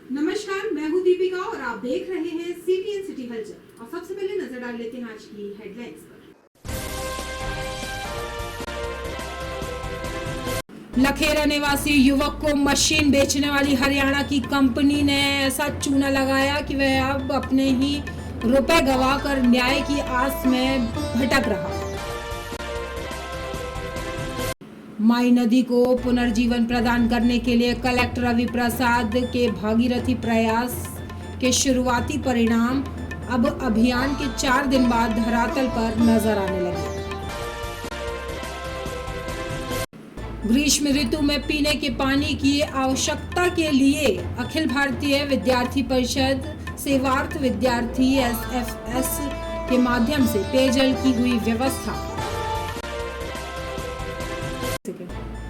नमस्कार, मैं हूं दीपिका और आप देख रहे हैं सीटीएन सिटी हलचल। और सबसे पहले नजर डाल लेते हैं आज की हेडलाइंस पर। लखेरा निवासी युवक को मशीन बेचने वाली हरियाणा की कंपनी ने ऐसा चूना लगाया कि वह अब अपने ही रुपए गंवाकर न्याय की आस में भटक रहा। माई नदी को पुनर्जीवन प्रदान करने के लिए कलेक्टर रवि प्रसाद के भागीरथी प्रयास के शुरुआती परिणाम अब अभियान के 4 दिन बाद धरातल पर नजर आने लगे। ग्रीष्म ऋतु में पीने के पानी की आवश्यकता के लिए अखिल भारतीय विद्यार्थी परिषद सेवार्थ विद्यार्थी SFS के माध्यम से पेयजल की हुई व्यवस्था।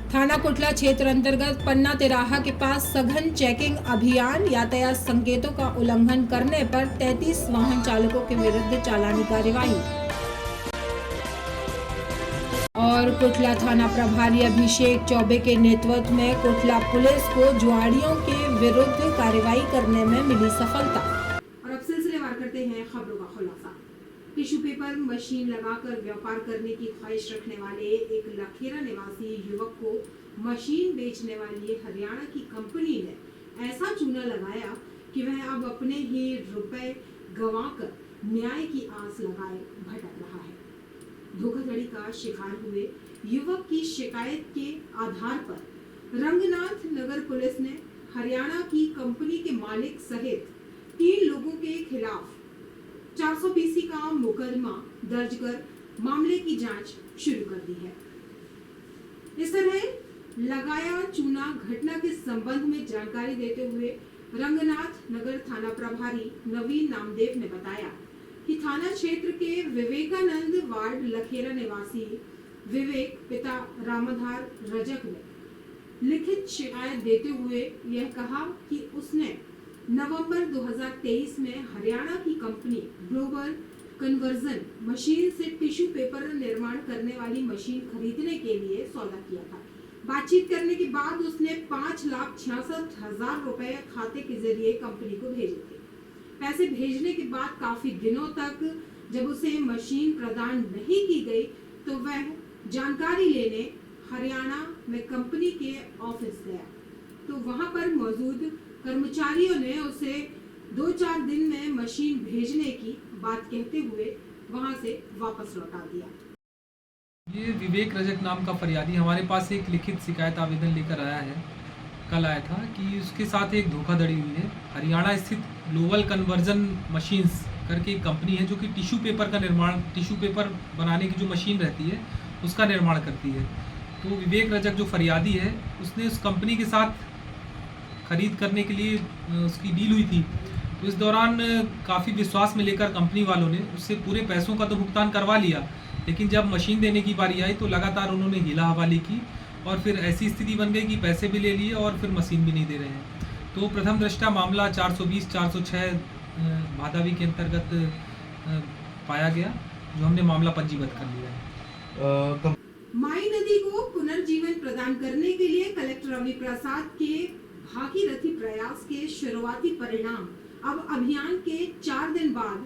थाना कुटला क्षेत्र अंतर्गत पन्ना तिराहा के पास सघन चेकिंग अभियान। यातायात संकेतों का उल्लंघन करने पर 33 वाहन चालकों के विरुद्ध चालानी कार्यवाही। और कुटला थाना प्रभारी अभिषेक चौबे के नेतृत्व में कुटला पुलिस को जुआड़ियों के विरुद्ध कार्रवाई करने में मिली सफलता। और अब सिलसिलेवार करते हैं खबरों का खुलासा। टिश्यू पेपर मशीन लगाकर व्यापार करने की ख्वाहिश रखने वाले एक लखेरा निवासी युवक को मशीन बेचने वाली हरियाणा की कंपनी ने ऐसा चूना लगाया कि वह अब अपने ही रुपए गंवाकर न्याय की आस लगाए भटक रहा है। धोखाधड़ी का शिकार हुए युवक की शिकायत के आधार पर रंगनाथ नगर पुलिस ने हरियाणा की कंपनी के मालिक सहित 3 लोगों के खिलाफ 420 का मुकदमा दर्ज कर मामले की जांच शुरू कर दी है। इस तरह लगाया चूना घटना के संबंध में जानकारी देते हुए रंगनाथ नगर थाना प्रभारी नवीन नामदेव ने बताया कि थाना क्षेत्र के विवेकानंद वार्ड लखेरा निवासी विवेक पिता रामाधार रजक ने लिखित शिकायत देते हुए यह कहा कि उसने नवंबर 2023 में हरियाणा की कंपनी ग्लोबल कन्वर्जन मशीन से टिश्यू पेपर निर्माण करने वाली मशीन खरीदने के लिए सौदा किया था। बातचीत करने के बाद उसने 5,66,000 रुपए खाते के जरिए कंपनी को भेजे थे। पैसे भेजने के बाद काफी दिनों तक जब उसे मशीन प्रदान नहीं की गई तो वह जानकारी लेने हरियाणा में कंपनी के ऑफिस गया तो वहां पर मौजूद कर्मचारियों ने उसे 2-4 दिन में मशीन भेजने की बात कहते हुए वहां से वापस लौटा दिया। ये विवेक रजक नाम का फरियादी हमारे पास एक लिखित शिकायत आवेदन लेकर आया है। कल आया था कि उसके साथ एक धोखाधड़ी हुई है। हरियाणा स्थित ग्लोबल कन्वर्जन मशीन्स करके एक कंपनी है जो कि टिश्यू पेपर का निर्माण, टिश्यू पेपर बनाने की जो मशीन रहती है उसका निर्माण करती है। तो विवेक रजक जो फरियादी है उसने उस कंपनी के साथ खरीद करने के लिए उसकी डील हुई थी। तो इस दौरान काफ़ी विश्वास में लेकर कंपनी वालों ने उससे पूरे पैसों का तो भुगतान करवा लिया, लेकिन जब मशीन देने की बारी आई तो लगातार उन्होंने हीला हवाली की और फिर ऐसी स्थिति बन गई कि पैसे भी ले लिए और फिर मशीन भी नहीं दे रहे हैं। तो प्रथम दृष्टया मामला 420-406 भादावी के अंतर्गत पाया गया, जो हमने मामला पंजीबद्ध कर लिया है। माई नदी को पुनर्जीवन प्रदान करने के लिए कलेक्टर रवि प्रसाद के भागीरथी प्रयास के शुरुआती परिणाम अब अभियान के 4 दिन बाद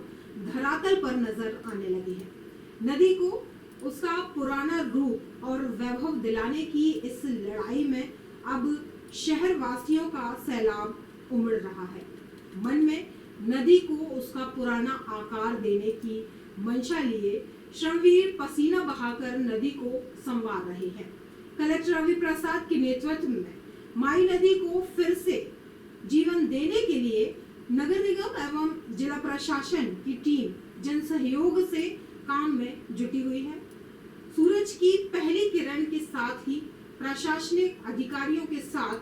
धरातल पर नजर आने लगे हैं। नदी को उसका पुराना रूप और वैभव दिलाने की इस लड़ाई में अब शहर वासियों का सैलाब उमड़ रहा है। मन में नदी को उसका पुराना आकार देने की मंशा लिए श्रमवीर पसीना बहाकर नदी को संवार रहे हैं। कलेक्टर रवि प्रसाद के नेतृत्व में माई नदी को फिर से जीवन देने के लिए नगर निगम एवं जिला प्रशासन की टीम जन सहयोग से काम में जुटी हुई है। सूरज की पहली किरण के साथ ही प्रशासनिक अधिकारियों के साथ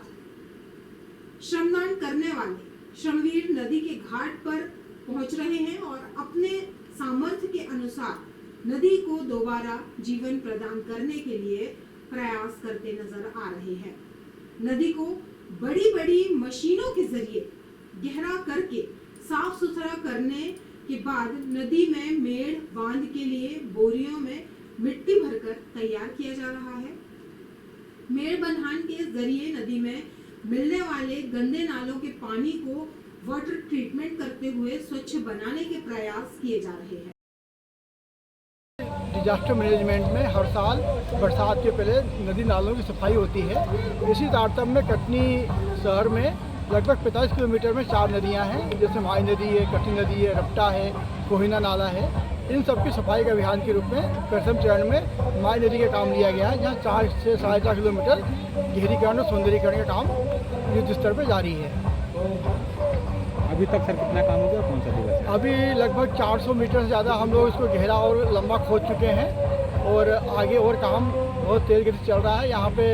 श्रमदान करने वाले श्रमवीर नदी के घाट पर पहुंच रहे हैं और अपने सामर्थ्य के अनुसार नदी को दोबारा जीवन प्रदान करने के लिए प्रयास करते नजर आ रहे हैं। नदी को बड़ी बड़ी मशीनों के जरिए गहरा करके साफ सुथरा करने के बाद नदी में मेड़ बांध के लिए बोरियों में मिट्टी भरकर तैयार किया जा रहा है। मेड़ बंधान के जरिए नदी में मिलने वाले गंदे नालों के पानी को वाटर ट्रीटमेंट करते हुए स्वच्छ बनाने के प्रयास किए जा रहे हैं। डिजास्टर मैनेजमेंट में हर साल बरसात के पहले नदी नालों की सफाई होती है। इसी तारतम्य में कटनी शहर में लगभग 45 किलोमीटर में 4 नदियां हैं, जैसे माई नदी है, कटनी नदी है, रपटा है, कोहिना नाला है। इन सब की सफाई के अभियान के रूप में प्रथम चरण में माई नदी का काम लिया गया है, जहाँ 4 से 4.5 किलोमीटर गहरीकरण और सौंदर्यीकरण का काम युद्ध स्तर पर जारी है। अभी तक सर कितना काम हो गया, कौन सा दिवस है? अभी लगभग 400 मीटर से ज़्यादा हम लोग इसको गहरा और लंबा खोद चुके हैं और आगे और काम बहुत तेज़ गति से चल रहा है। यहाँ पे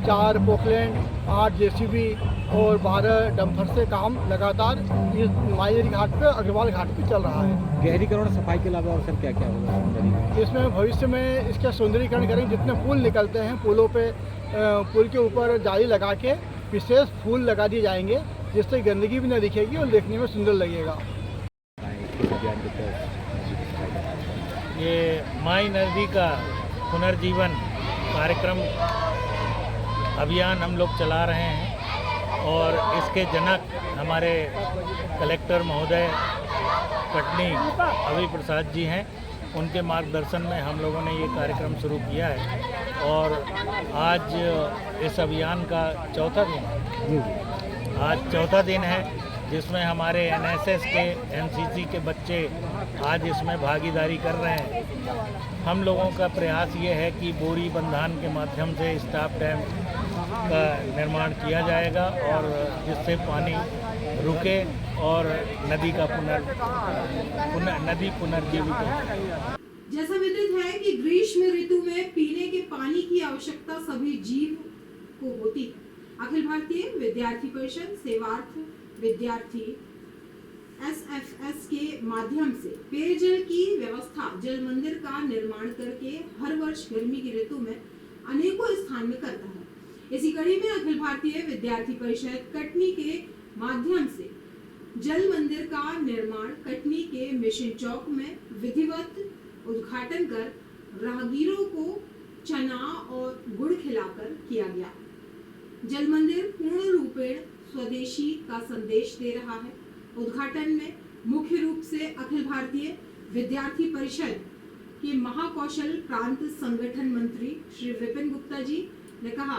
4 पोकलैंड, 8 जेसीबी और 12 डंपर से काम लगातार इस माई घाट पे, अग्रवाल घाट पे चल रहा है। गहरीकरण सफाई के अलावा और सर क्या क्या होगा सौंदर्यीकरण? इसमें भविष्य में इसका सौंदर्यीकरण करेंगे। जितने पुल निकलते हैं, पुलों पे पुल के ऊपर जाली लगा के विशेष फूल लगा दिए जाएंगे, जिससे गंदगी भी न दिखेगी और देखने में सुंदर लगेगा। ये माई नदी का पुनर्जीवन कार्यक्रम अभियान हम लोग चला रहे हैं और इसके जनक हमारे कलेक्टर महोदय कटनी अभय प्रसाद जी हैं। उनके मार्गदर्शन में हम लोगों ने ये कार्यक्रम शुरू किया है और आज इस अभियान का चौथा दिन है, जिसमें हमारे एनएसएस के, एनसीसी के बच्चे आज इसमें भागीदारी कर रहे हैं। हम लोगों का प्रयास ये है कि बोरी बंधान के माध्यम से स्टाफ डैम का निर्माण किया जाएगा और जिससे पानी रुके और नदी का पुनर्जीवित हो। जैसा विदित है कि ग्रीष्म ऋतु में पीने के पानी की आवश्यकता सभी जीव को होती है। अखिल भारतीय विद्यार्थी परिषद सेवार्थ विद्यार्थी SFS के माध्यम से पेयजल की व्यवस्था जल मंदिर का निर्माण करके हर वर्ष गर्मी की ऋतु में अनेकों स्थान में करता है। इसी कड़ी में अखिल भारतीय विद्यार्थी परिषद कटनी के माध्यम से जल मंदिर का निर्माण कटनी के मिशन चौक में विधिवत उद्घाटन कर राहगीरों को चना और गुड़ खिलाकर किया गया। जल मंदिर पूर्ण रूपेण स्वदेशी का संदेश दे रहा है। उद्घाटन में मुख्य रूप से अखिल भारतीय विद्यार्थी परिषद के महाकौशल प्रांत संगठन मंत्री श्री विपिन गुप्ता जी ने कहा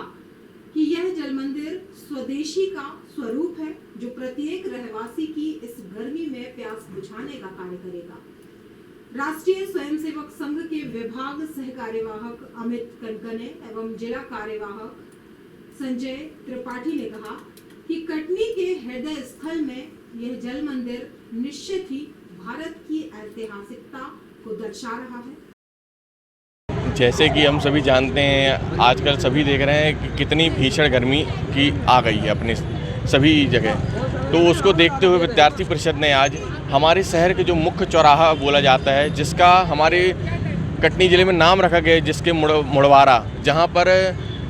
कि यह जल मंदिर स्वदेशी का स्वरूप है, जो प्रत्येक रहवासी की इस गर्मी में प्यास बुझाने का कार्य करेगा। राष्ट्रीय स्वयंसेवक संघ के विभाग सह कार्यवाहक अमित कनकने एवं जिला कार्यवाहक संजय त्रिपाठी ने कहा कि कटनी के हृदय स्थल में यह जल मंदिर निश्चित ही भारत की ऐतिहासिकता को दर्शा रहा है। जैसे कि हम सभी जानते हैं, आजकल सभी देख रहे हैं कि कितनी भीषण गर्मी की आ गई है अपने सभी जगह। तो उसको देखते हुए विद्यार्थी परिषद ने आज हमारे शहर के जो मुख्य चौराहा बोला जाता है, जिसका हमारे कटनी ज़िले में नाम रखा गया है, जिसके मुड़वारा, जहाँ पर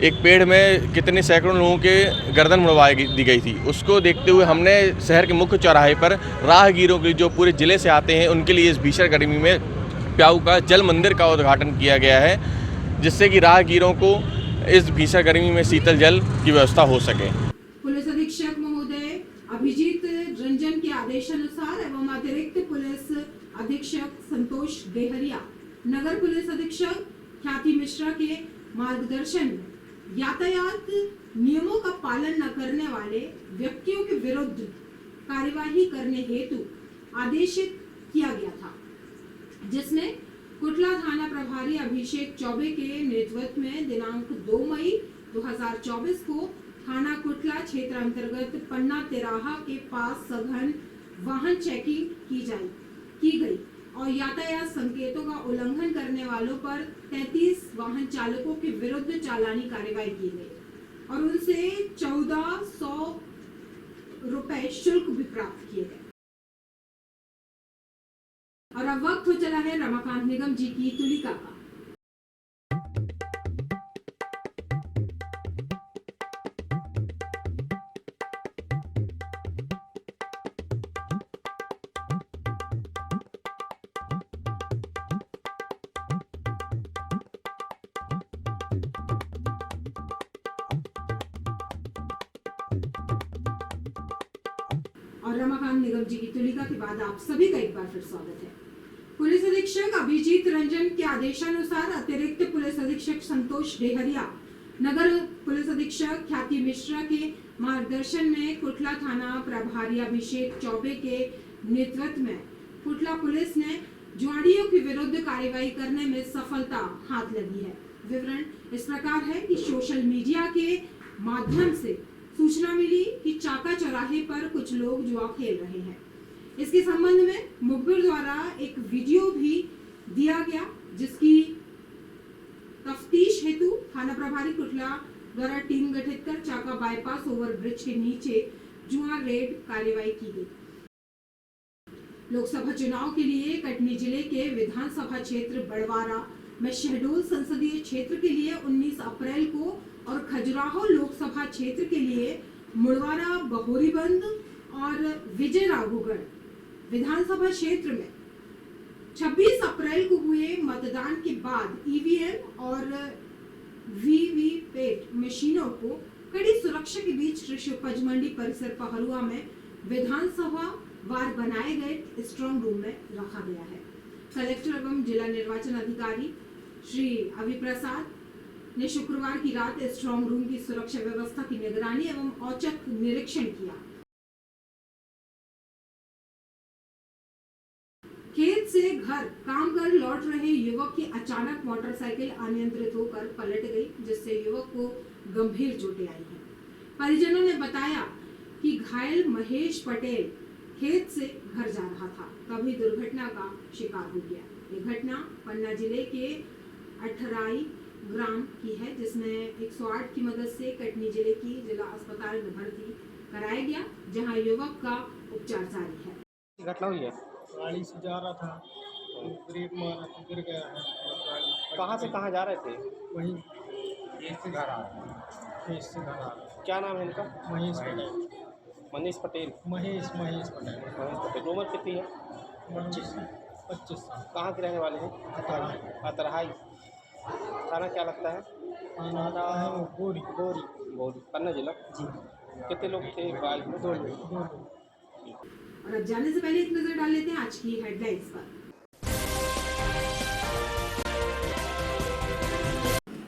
एक पेड़ में कितने सैकड़ों लोगों के गर्दन मुड़वा दी गई थी, उसको देखते हुए हमने शहर के मुख्य चौराहे पर राहगीरों के जो पूरे ज़िले से आते हैं उनके लिए इस भीषण गर्मी में प्याऊ का जल मंदिर का उद्घाटन किया गया है, जिससे कि राहगीरों को इस भीषण गर्मी में शीतल जल की व्यवस्था हो सके। पुलिस अधीक्षक महोदय अभिजीत रंजन के आदेशानुसार एवं अतिरिक्त पुलिस अधीक्षक संतोष देहरिया, नगर पुलिस अधीक्षक ख्याति मिश्रा के मार्गदर्शन में यातायात नियमों का पालन न करने वाले व्यक्तियों के विरुद्ध कार्यवाही करने हेतु आदेशित किया गया था, जिसमें कुटला थाना प्रभारी अभिषेक चौबे के नेतृत्व में दिनांक 2 मई 2024 को थाना कुटला क्षेत्र अंतर्गत पन्ना तिराहा के पास सघन वाहन चेकिंग की गई और यातायात संकेतों का उल्लंघन करने वालों पर 33 वाहन चालकों के विरुद्ध चालानी कार्रवाई की गई और उनसे 1400 रुपए शुल्क भी प्राप्त किए गए। और अब वक्त हो चला है रमाकांत निगम जी की तुलिका का। और रमाकांत निगम जी की तुलिका के बाद आप सभी का एक बार फिर स्वागत है। पुलिस अधीक्षक अभिजीत रंजन के आदेशानुसार अतिरिक्त पुलिस अधीक्षक संतोष डेहरिया, नगर पुलिस अधीक्षक ख्याति मिश्रा के मार्गदर्शन में कुटला थाना प्रभारी अभिषेक चौबे के नेतृत्व में कुटला पुलिस ने जुआड़ियों के विरुद्ध कार्रवाई करने में सफलता हाथ लगी है। विवरण इस प्रकार है कि सोशल मीडिया के माध्यम से सूचना मिली कि चाका चौराहे पर कुछ लोग जुआ खेल रहे हैं। इसके संबंध में मुखबिर द्वारा एक वीडियो भी दिया गया, जिसकी तफ्तीश हेतु थाना प्रभारी कुटला द्वारा टीम गठित कर चाका बाईपास ओवरब्रिज के नीचे जुआ रेड कार्रवाई की गई। लोकसभा चुनाव के लिए कटनी जिले के विधानसभा क्षेत्र बड़वारा में शहडोल संसदीय क्षेत्र के लिए 19 अप्रैल को और खजुराहो लोकसभा क्षेत्र के लिए मुड़वारा, बहोरीबंद और विजय राघोगढ़ विधानसभा क्षेत्र में 26 अप्रैल को हुए मतदान के बाद ईवीएम और वीवीपैट मशीनों को कड़ी सुरक्षा के बीच कृषि उपज मंडी परिसर पहरुआ में विधानसभा वार बनाए गए स्ट्रांग रूम में रखा गया है। कलेक्टर एवं जिला निर्वाचन अधिकारी श्री अवि प्रसाद ने शुक्रवार की रात स्ट्रांग रूम की सुरक्षा व्यवस्था की निगरानी एवं औचक निरीक्षण किया। खेत से घर काम कर लौट रहे युवक की अचानक मोटरसाइकिल अनियंत्रित होकर पलट गई, जिससे युवक को गंभीर चोटें आई हैं। परिजनों ने बताया कि घायल महेश पटेल खेत से घर जा रहा था, तभी दुर्घटना का शिकार हो गया। ये घटना पन्ना जिले के अठराई ग्राम की है, जिसमें 108 की मदद से कटनी जिले की जिला अस्पताल में भर्ती कराया गया, जहां युवक का उपचार जारी है। घटना हुई है, गाड़ी से जा रहा था, ब्रेक मारा तो गिर गया है। कहाँ से कहाँ जा रहे थे? वहीं खेत से घर आ रहा। क्या नाम है इनका? महेश पटेल। मनीष पटेल। महेश पटेल। मनीष पटेल। उम्र कितनी है? 25 साल। कहाँ के रहने वाले हैं? अतरहाई। थाना क्या लगता है? गोरी। पन्ना जिला। कितने लोग थे बाइक में? 2 लोग। और अब जाने से पहले एक नजर डाल लेते हैं आज की हेडलाइंस पर।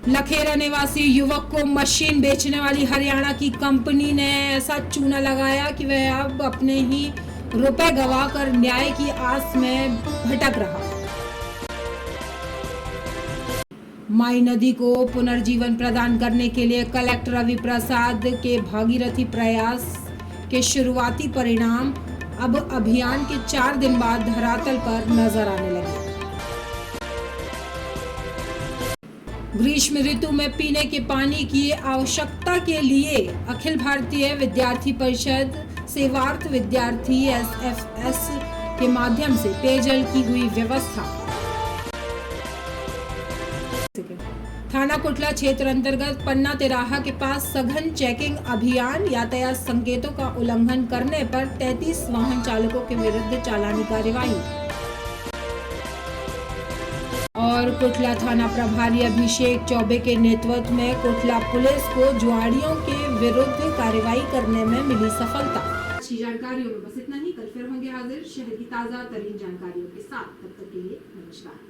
लखेरा निवासी युवक को मशीन बेचने वाली हरियाणा की कंपनी ने ऐसा चूना लगाया कि वह अब अपने ही रुपए गंवाकर न्याय की आस में भटक रहा। माई नदी को पुनर्जीवन प्रदान करने के लिए कलेक्टर अवि प्रसाद के भागीरथी प्रयास के शुरुआती परिणाम अब अभियान के 4 दिन बाद धरातल पर नजर आने लगे। ग्रीष्म ऋतु में पीने के पानी की आवश्यकता के लिए अखिल भारतीय विद्यार्थी परिषद सेवार्थ विद्यार्थी SFS के माध्यम से पेयजल की हुई व्यवस्था। थाना कुटला क्षेत्र अंतर्गत पन्ना तिराहा के पास सघन चेकिंग अभियान, यातायात संकेतों का उल्लंघन करने पर 33 वाहन चालकों के विरुद्ध चालानी कार्यवाही। और कुटला थाना प्रभारी अभिषेक चौबे के नेतृत्व में कुटला पुलिस को जुआड़ियों के विरुद्ध कार्रवाई करने में मिली सफलता। अच्छी जानकारियों में बस इतना ही। कल फिर होंगे हाजिर शहर की ताजा तरीन जानकारियों के साथ। तब तक के लिए नमस्कार।